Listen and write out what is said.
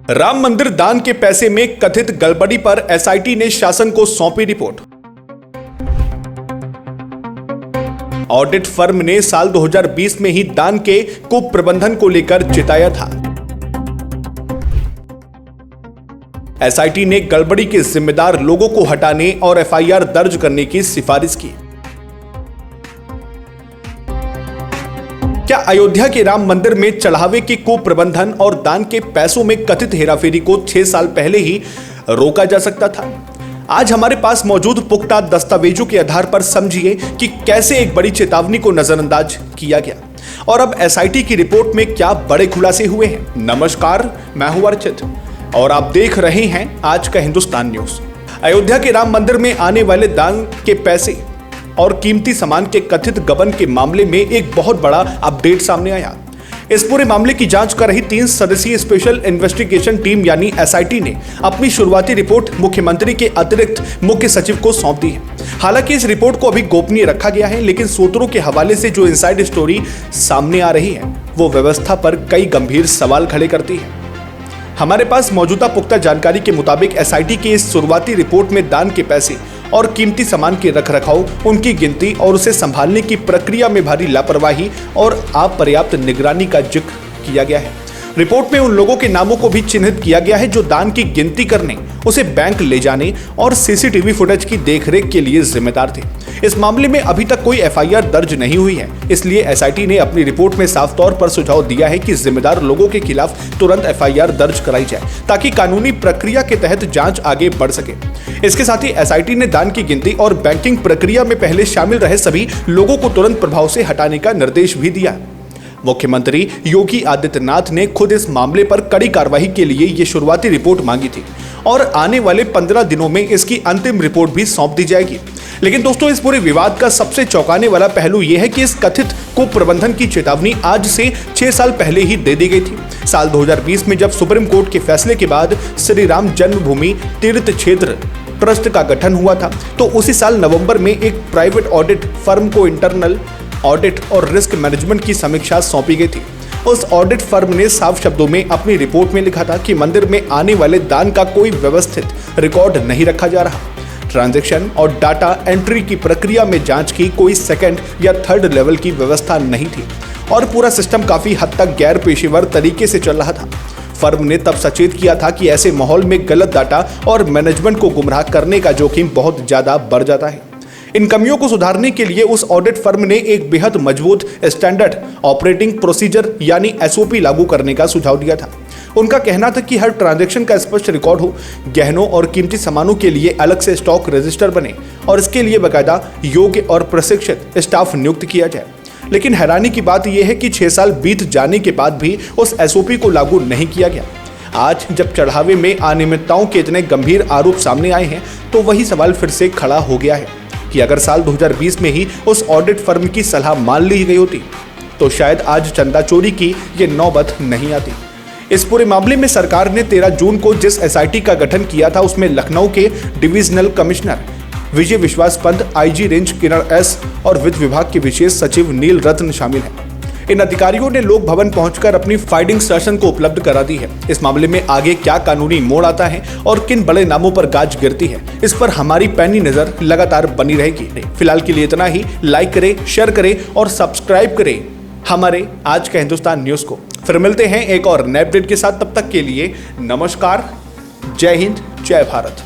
राम मंदिर दान के पैसे में कथित गड़बड़ी पर एसआईटी ने शासन को सौंपी रिपोर्ट। ऑडिट फर्म ने साल 2020 में ही दान के कुप्रबंधन को लेकर चिताया था। एसआईटी ने गड़बड़ी के जिम्मेदार लोगों को हटाने और एफआईआर दर्ज करने की सिफारिश की। क्या अयोध्या के राम मंदिर में चढ़ावे के कुप्रबंधन और दान के पैसों में कथित हेराफेरी को 6 साल पहले ही रोका जा सकता था? आज हमारे पास मौजूद पुख्ता दस्तावेजों के आधार पर समझिए कि कैसे एक बड़ी चेतावनी को नजरअंदाज किया गया और अब एसआईटी की रिपोर्ट में क्या बड़े खुलासे हुए हैं। नमस्कार, मैं हूं अर्चित और आप देख रहे हैं आज का हिंदुस्तान न्यूज। अयोध्या के राम मंदिर में आने वाले दान के पैसे और कीमती सामान के कथित गबन के मामले में एक बहुत बड़ा अपडेट सामने आया। इस पूरे मामले की जांच कर रही 3 सदस्यीय स्पेशल इन्वेस्टिगेशन टीम यानी एसआईटी ने अपनी शुरुआती रिपोर्ट मुख्यमंत्री के अतिरिक्त मुख्य सचिव को सौंप दी है। हालांकि इस रिपोर्ट को अभी गोपनीय रखा गया है, लेकिन सूत्रों के हवाले से जो इनसाइड स्टोरी सामने आ रही है वो व्यवस्था पर कई गंभीर सवाल खड़े करती है। हमारे पास मौजूदा पुख्ता जानकारी के मुताबिक एसआईटी की इस शुरुआती रिपोर्ट में दान के पैसे और कीमती सामान के रखरखाव, उनकी गिनती और उसे संभालने की प्रक्रिया में भारी लापरवाही और अपर्याप्त निगरानी का जिक्र किया गया है। रिपोर्ट में उन लोगों के नामों को भी चिन्हित किया गया है जो दान की गिनती करने, उसे बैंक ले जाने और सीसीटीवी फुटेज की देखरेख के लिए जिम्मेदार थे। इस मामले में अभी तक कोई एफआईआर दर्ज नहीं हुई है, इसलिए एसआईटी ने अपनी रिपोर्ट में साफ तौर पर सुझाव दिया है कि जिम्मेदार लोगों के खिलाफ तुरंत एफआईआर दर्ज कराई जाए ताकि कानूनी प्रक्रिया के तहत जांच आगे बढ़ सके। इसके साथ ही एसआईटी ने दान की गिनती और बैंकिंग प्रक्रिया में पहले शामिल रहे सभी लोगों को तुरंत प्रभाव से हटाने का निर्देश भी दिया। मुख्यमंत्री योगी आदित्यनाथ ने खुद इस मामले पर कड़ी कार्रवाई के लिए ये शुरुआती रिपोर्ट मांगी थी और आने वाले 15 दिनों में इसकी अंतिम रिपोर्ट भी सौंप दी जाएगी। लेकिन दोस्तों, इस पूरे विवाद का सबसे चौंकाने वाला पहलू यह है कि इस कथित कुप्रबंधन की चेतावनी आज से 6 साल पहले ही दे दी गई थी। साल 2020 में जब सुप्रीम कोर्ट के फैसले के बाद श्री राम जन्मभूमि तीर्थ क्षेत्र ट्रस्ट का गठन हुआ था, तो उसी साल नवंबर में एक प्राइवेट ऑडिट फर्म को इंटरनल ऑडिट और रिस्क मैनेजमेंट की समीक्षा सौंपी गई थी। उस ऑडिट फर्म ने साफ शब्दों में अपनी रिपोर्ट में लिखा था कि मंदिर में आने वाले दान का कोई व्यवस्थित रिकॉर्ड नहीं रखा जा रहा। ट्रांजैक्शन और डाटा एंट्री की प्रक्रिया में जांच की कोई सेकंड या थर्ड लेवल की व्यवस्था नहीं थी और पूरा सिस्टम काफी हद तक गैर पेशेवर तरीके से चल रहा था। फर्म ने तब सचेत किया था कि ऐसे माहौल में गलत डाटा और मैनेजमेंट को गुमराह करने का जोखिम बहुत ज्यादा बढ़ जाता है। इन कमियों को सुधारने के लिए उस ऑडिट फर्म ने एक बेहद मजबूत स्टैंडर्ड ऑपरेटिंग प्रोसीजर यानी एसओपी लागू करने का सुझाव दिया था। उनका कहना था कि हर ट्रांजैक्शन का स्पष्ट रिकॉर्ड हो, गहनों और कीमती सामानों के लिए अलग से स्टॉक रजिस्टर बने और इसके लिए बाकायदा योग्य और प्रशिक्षित स्टाफ नियुक्त किया जाए। लेकिन हैरानी की बात यह है कि 6 साल बीत जाने के बाद भी उस एसओपी को लागू नहीं किया गया। आज जब चढ़ावे में अनियमितताओं के इतने गंभीर आरोप सामने आए हैं, तो वही सवाल फिर से खड़ा हो गया है कि अगर साल 2020 में ही उस ऑडिट फर्म की सलाह मान ली गई होती तो शायद आज चंदा चोरी की ये नौबत नहीं आती। इस पूरे मामले में सरकार ने 13 जून को जिस एसआईटी का गठन किया था उसमें लखनऊ के डिविजनल कमिश्नर विजय विश्वास पंत, आईजी रेंज किरण एस और वित्त विभाग के विशेष सचिव नील रत्न शामिल हैं। इन अधिकारियों ने लोक भवन पहुंचकर अपनी फाइटिंग सेशन को उपलब्ध करा दी है। इस मामले में आगे क्या कानूनी मोड़ आता है और किन बड़े नामों पर गाज गिरती है, इस पर हमारी पैनी नजर लगातार बनी रहेगी। फिलहाल के लिए इतना ही। लाइक करें, शेयर करें और सब्सक्राइब करें हमारे आज का हिंदुस्तान न्यूज को। फिर मिलते हैं एक और नए अपडेट के साथ। तब तक के लिए नमस्कार, जय हिंद, जय भारत।